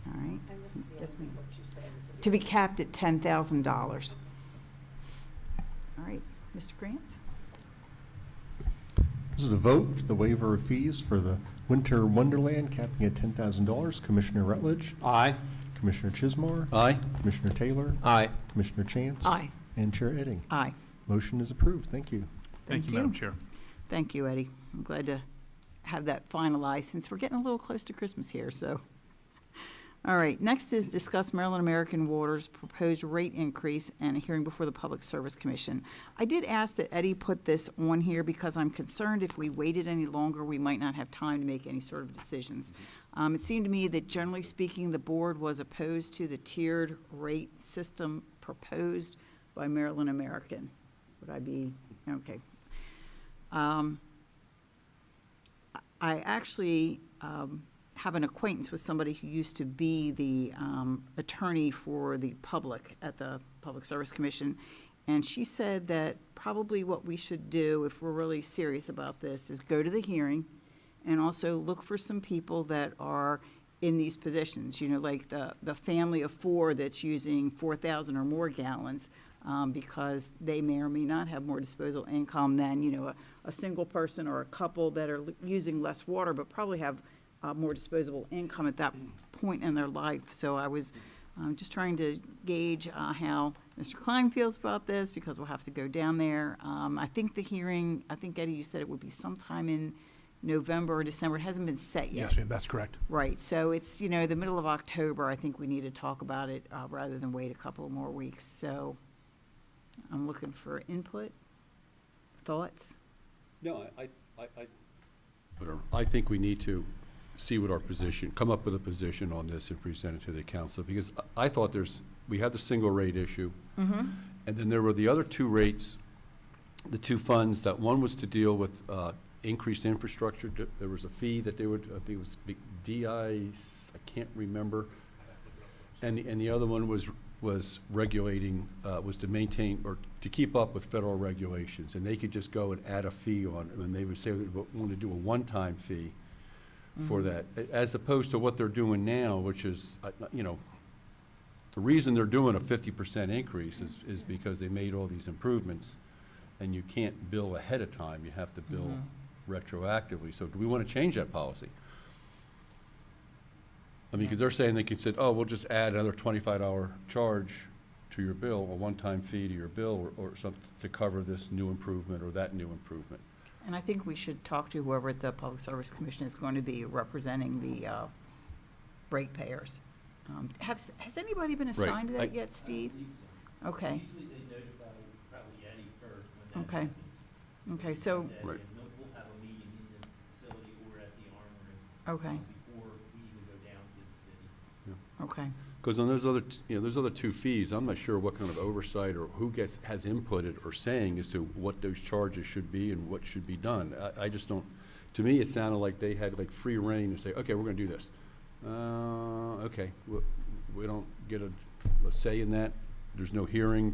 S1: All right. Yes, ma'am. To be capped at $10,000. All right. Mr. Grants?
S11: This is a vote for the waiver of fees for the Winter Wonderland, capping at $10,000. Commissioner Rutledge,
S2: Aye.
S11: Commissioner Chismar,
S3: Aye?
S11: Commissioner Taylor,
S4: Aye.
S11: Commissioner Chance.
S9: Aye.
S11: And Chair Edding.
S1: Aye.
S11: Motion is approved. Thank you.
S5: Thank you, Madam Chair.
S1: Thank you, Eddie. I'm glad to have that finalized since we're getting a little close to Christmas here, so. All right, next is discuss Maryland American Water's proposed rate increase and a hearing before the Public Service Commission. I did ask that Eddie put this on here because I'm concerned if we waited any longer, we might not have time to make any sort of decisions. It seemed to me that generally speaking, the board was opposed to the tiered rate system proposed by Maryland American. Would I be, okay. I actually have an acquaintance with somebody who used to be the attorney for the public at the Public Service Commission, and she said that probably what we should do, if we're really serious about this, is go to the hearing and also look for some people that are in these positions, you know, like the family of four that's using 4,000 or more gallons, because they may or may not have more disposable income than, you know, a single person or a couple that are using less water, but probably have more disposable income at that point in their life. So I was just trying to gauge how Mr. Klein feels about this, because we'll have to go down there. I think the hearing, I think, Eddie, you said it would be sometime in November or December. It hasn't been set yet.
S5: Yes, ma'am, that's correct.
S1: Right, so it's, you know, the middle of October. I think we need to talk about it rather than wait a couple of more weeks. So I'm looking for input, thoughts.
S3: No, I think we need to see what our position, come up with a position on this and present it to the council, because I thought we had the single rate issue, and then there were the other two rates, the two funds, that one was to deal with increased infrastructure. There was a fee that they would, I think it was DI, I can't remember, and the other one was regulating, was to maintain or to keep up with federal regulations, and they could just go and add a fee on, and they would say they want to do a one-time fee for that, as opposed to what they're doing now, which is, you know, the reason they're doing a 50% increase is because they made all these improvements, and you can't bill ahead of time, you have to bill retroactively. So do we want to change that policy? I mean, because they're saying they could say, oh, we'll just add another $25 charge to your bill, a one-time fee to your bill, or something to cover this new improvement or that new improvement.
S1: And I think we should talk to whoever at the Public Service Commission is going to be representing the ratepayers. Has anybody been assigned to that yet, Steve? Okay.
S12: Usually they notify probably Eddie first when that
S1: Okay.
S12: happens.
S1: Okay, so,
S12: And then
S3: Right.
S12: we'll have a meeting in the facility or at the armory
S1: okay,
S12: before we even go down to the city.
S1: okay.
S3: Because on those other, those other two fees, I'm not sure what kind of oversight or who has inputted or saying as to what those charges should be and what should be done. I just don't, to me, it sounded like they had like free reign to say, okay, we're gonna do this. Okay, we don't get a say in that. There's no hearing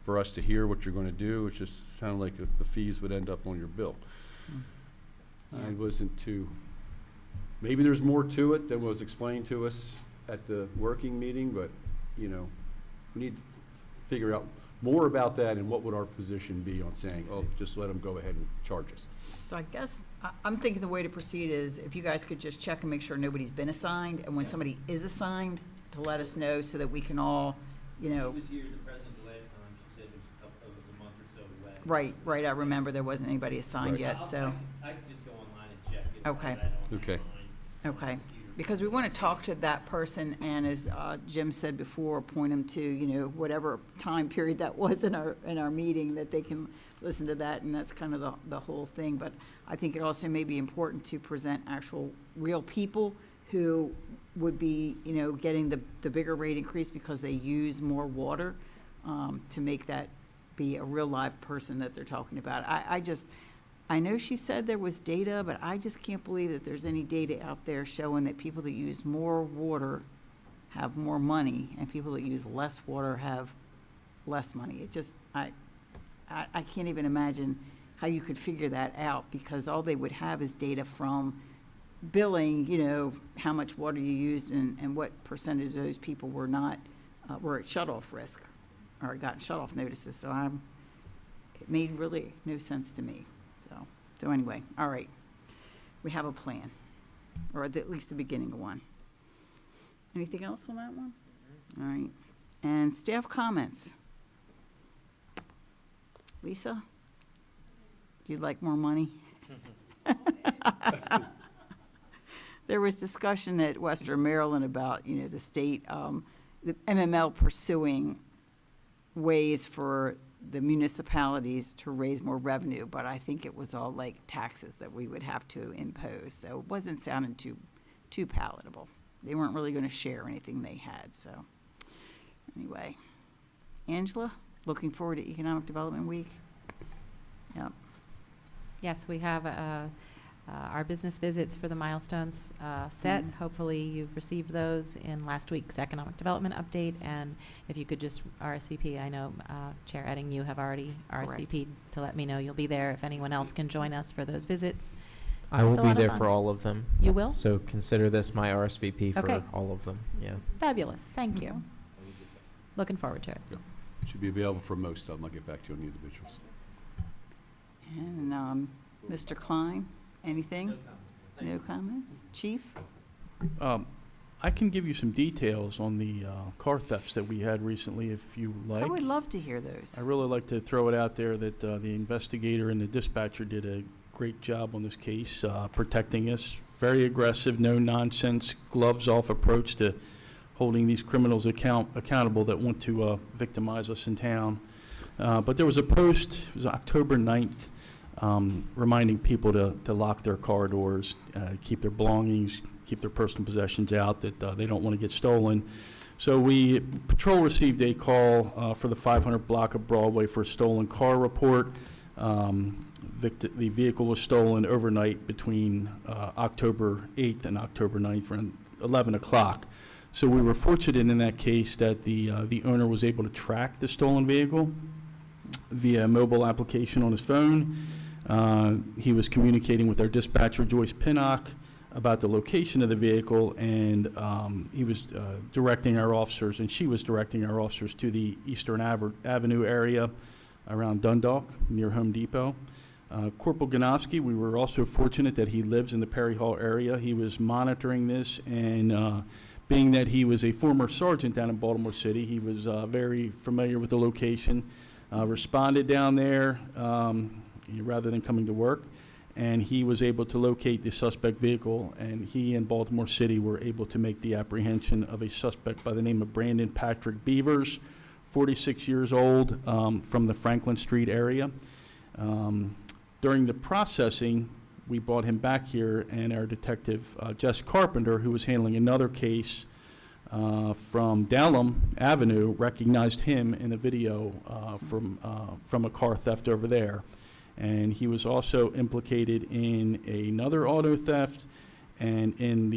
S3: for us to hear what you're gonna do. It just sounded like the fees would end up on your bill. I wasn't too, maybe there's more to it than was explained to us at the working meeting, but, you know, we need to figure out more about that and what would our position be on saying, oh, just let them go ahead and charge us.
S1: So I guess, I'm thinking the way to proceed is if you guys could just check and make sure nobody's been assigned, and when somebody is assigned, to let us know so that we can all, you know.
S12: She was here, the president, the last time. She said it was a month or so away.
S1: Right, I remember there wasn't anybody assigned
S3: Right.
S1: yet, so,
S12: I could just go online and check it.
S1: Okay.
S12: but I don't have
S3: Okay.
S12: mine on
S1: okay.
S12: the computer
S1: because we want to talk to that person, and as Jim said before, point them to, you know, whatever time period that was in our meeting, that they can listen to that, and that's kind of the whole thing. But I think it also may be important to present actual real people who would be, you know, getting the bigger rate increase because they use more water, to make that be a real live person that they're talking about. I know she said there was data, but I just can't believe that there's any data out there showing that people that use more water have more money, and people that use less water have less money. It just, I can't even imagine how you could figure that out, because all they would have is data from billing, you know, how much water you used and what percentage of those people were not, were at shut-off risk or got shut-off notices. So it made really no sense to me. So anyway, all right. We have a plan, or at least the beginning of one. Anything else on that one? All right. And staff comments. Lisa? You'd like more money? There was discussion at Western Maryland about, you know, the state, the MML pursuing ways for the municipalities to raise more revenue, but I think it was all like taxes that we would have to impose. So it wasn't sounding too palatable. They weren't really going to share anything they had. So anyway, Angela, looking forward to Economic Development Week. Yep.
S6: Yes, we have our business visits for the milestones set. Hopefully you've received those in last week's economic development update, and if you could just RSVP. I know Chair Edding, you have already RSVP'd to let me know you'll be there. If anyone else can join us for those visits.
S4: I will
S6: It's a
S4: be
S6: lot of
S4: there
S6: fun.
S4: for all of them.
S6: You will?
S4: So consider this my RSVP for
S6: Okay.
S4: all of them. Yeah.
S6: Fabulous, thank you. Looking forward to it.
S3: Should be available for most of them. I'll get back to you on the individuals.
S1: And Mr. Klein, anything? No comments? Chief?
S8: I can give you some details on the car thefts that we had recently, if you like.
S1: I would love to hear those.
S8: I really like to throw it out there that the investigator and the dispatcher did a great job on this case, protecting us. Very aggressive, no-nonsense, gloves-off approach to holding these criminals accountable that want to victimize us in town. But there was a post, it was October 9th, reminding people to lock their car doors, keep their belongings, keep their personal possessions out, that they don't want to get stolen. So Patrol received a call for the 500 block of Broadway for a stolen car report. The vehicle was stolen overnight between October 8th and October 9th around 11 o'clock. So we were fortunate in that case that the owner was able to track the stolen vehicle via a mobile application on his phone. He was communicating with our dispatcher, Joyce Pinnock, about the location of the vehicle, and he was directing our officers, and she was directing our officers to the Eastern Avenue area around Dundalk, near Home Depot. Corporal Ganofsky, we were also fortunate that he lives in the Perry Hall area. He was monitoring this, and being that he was a former sergeant down in Baltimore City, he was very familiar with the location, responded down there rather than coming to work, and he was able to locate the suspect vehicle, and he and Baltimore City were able to make the apprehension of a suspect by the name of Brandon Patrick Beavers, 46 years old, from the Franklin Street area. During the processing, we brought him back here, and our detective, Jess Carpenter, who was handling another case from Dallam Avenue, recognized him in the video from a car theft over there. And he was also implicated in another auto theft and in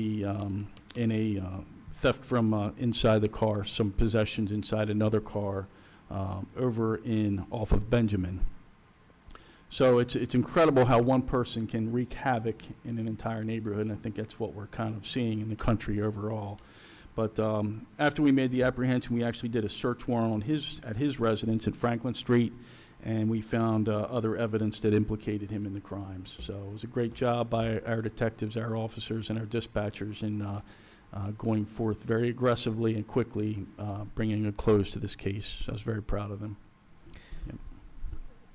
S8: a theft from inside the car, some possessions inside another car over off of Benjamin. So it's incredible how one person can wreak havoc in an entire neighborhood, and I think that's what we're kind of seeing in the country overall. But after we made the apprehension, we actually did a search warrant at his residence at Franklin Street, and we found other evidence that implicated him in the crimes. So it was a great job by our detectives, our officers, and our dispatchers in going forth very aggressively and quickly, bringing a close to this case. I was very proud of them.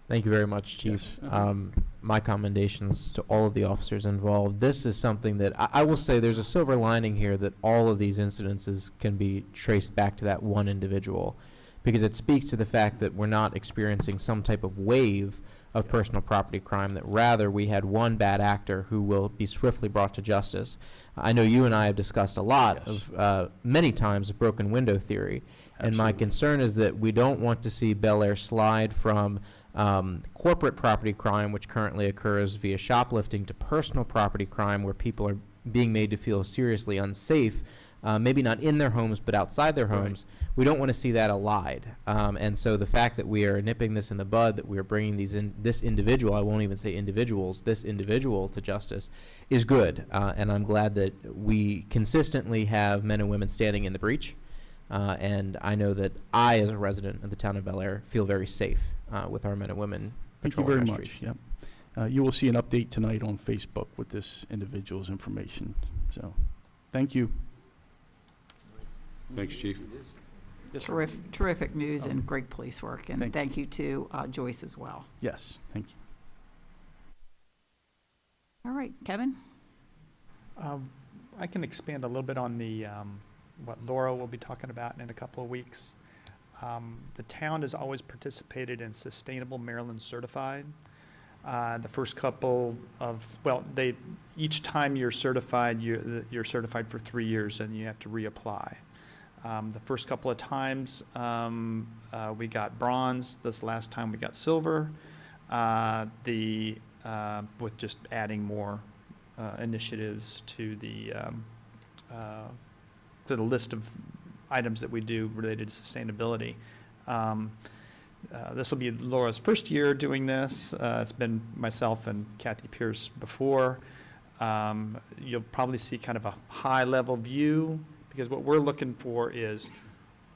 S4: Thank you very much, Chief.
S8: Yes.
S4: my commendations to all of the officers involved. This is something that I will say there's a silver lining here, that all of these incidences can be traced back to that one individual, because it speaks to the fact that we're not experiencing some type of wave of personal property crime, that rather we had one bad actor who will be swiftly brought to justice. I know you and I have discussed a lot
S8: Yes.
S4: of, many times, a broken window theory. And my
S8: Absolutely.
S4: concern is that we don't want to see Bel Air slide from corporate property crime, which currently occurs via shoplifting, to personal property crime, where people are being made to feel seriously unsafe, maybe not in their homes, but outside their homes. We don't want to see that allied. And so the fact that we are nipping this in the bud, that we are bringing this individual, I won't even say individuals, this individual to justice, is good. And I'm glad that we consistently have men and women standing in the breach. And I know that I, as a resident of the town of Bel Air, feel very safe with our men and women
S8: Thank you
S4: patrolling
S8: very
S4: our
S8: much.
S4: streets.
S8: Yep. You will see an update tonight on Facebook with this individual's information. So, thank you.
S3: Thanks, Chief.
S8: Yes, sir.
S1: Terrific news and great police work, and
S8: Thank
S1: thank you to Joyce as well.
S8: Yes, thank you.
S1: All right, Kevin?
S10: I can expand a little bit on the, what Laura will be talking about in a couple of weeks. The town has always participated in Sustainable Maryland Certified. The first couple of, well, each time you're certified, you're certified for 3 years and you have to reapply. The first couple of times, we got bronze. This last time we got silver. With just adding more initiatives to the list of items that we do related to sustainability. This will be Laura's first year doing this. It's been myself and Kathy Pierce before. You'll probably see kind of a high-level view, because what we're looking for is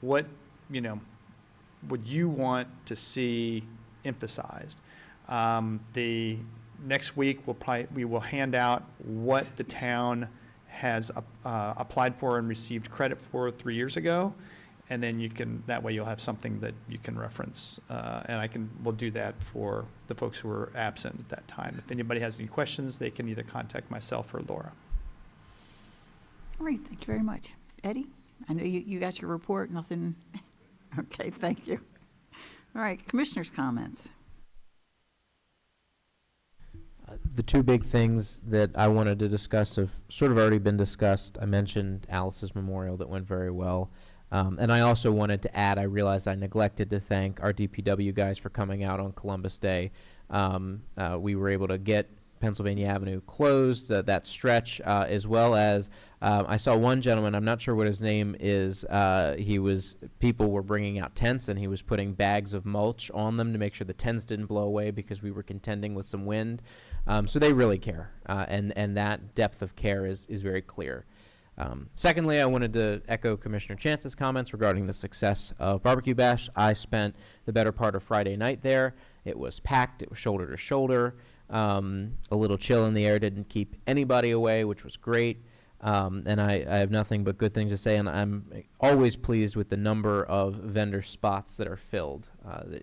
S10: what, would you want to see emphasized. The next week, we will hand out what the town has applied for and received credit for 3 years ago, and then that way you'll have something that you can reference, and we'll do that for the folks who are absent at that time. If anybody has any questions, they can either contact myself or Laura.
S1: All right, thank you very much. Eddie, I know you got your report, nothing, okay, thank you. All right, commissioners' comments.
S4: The two big things that I wanted to discuss have sort of already been discussed. I mentioned Alice's memorial that went very well. And I also wanted to add, I realized I neglected to thank our DPW guys for coming out on Columbus Day. We were able to get Pennsylvania Avenue closed, that stretch, as well as I saw one gentleman, I'm not sure what his name is, people were bringing out tents and he was putting bags of mulch on them to make sure the tents didn't blow away because we were contending with some wind. So they really care, and that depth of care is very clear. Secondly, I wanted to echo Commissioner Chance's comments regarding the success of Barbecue Bash. I spent the better part of Friday night there. It was packed. It was shoulder to shoulder. A little chill in the air didn't keep anybody away, which was great. And I have nothing but good things to say, and I'm always pleased with the number of vendor spots that are filled.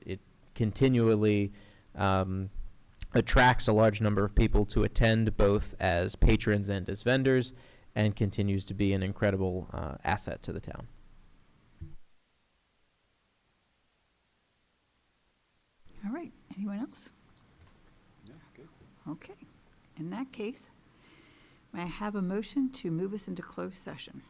S4: It continually attracts a large number of people to attend, both as patrons and as vendors, and continues to be an incredible asset to the town.
S1: All right, anyone else? Okay, in that case, may I have a motion to move us into closed session?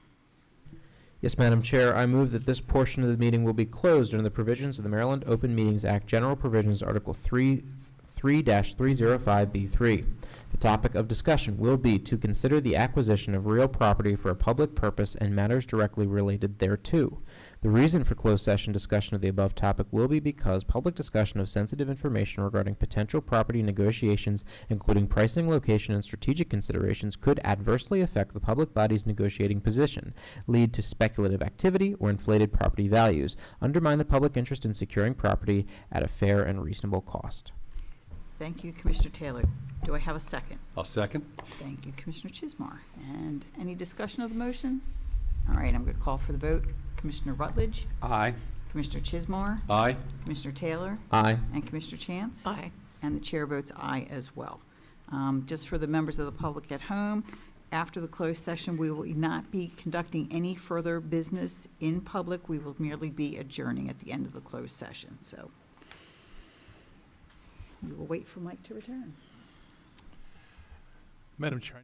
S4: Yes, Madam Chair, I move that this portion of the meeting will be closed under the provisions of the Maryland Open Meetings Act, General Provisions, Article 3-305B3. The topic of discussion will be to consider the acquisition of real property for a public purpose and matters directly related thereto. The reason for closed session discussion of the above topic will be because public discussion of sensitive information regarding potential property negotiations, including pricing, location, and strategic considerations, could adversely affect the public body's negotiating position, lead to speculative activity or inflated property values, undermine the public interest in securing property at a fair and reasonable cost.
S1: Thank you, Commissioner Taylor. Do I have a second?
S3: I'll second.
S1: Thank you, Commissioner Chismar. And any discussion of the motion? All right, I'm going to call for the vote. Commissioner Rutledge,
S2: Aye.
S1: Commissioner Chismar,
S3: Aye.
S1: Commissioner Taylor,
S4: Aye.
S1: and Commissioner Chance.
S9: Aye.
S1: and the chair votes aye as well. Just for the members of the public at home, after the closed session, we will not be conducting any further business in public. We will merely be adjourning at the end of the closed session, so we will wait for Mike to return.
S5: Madam Chair.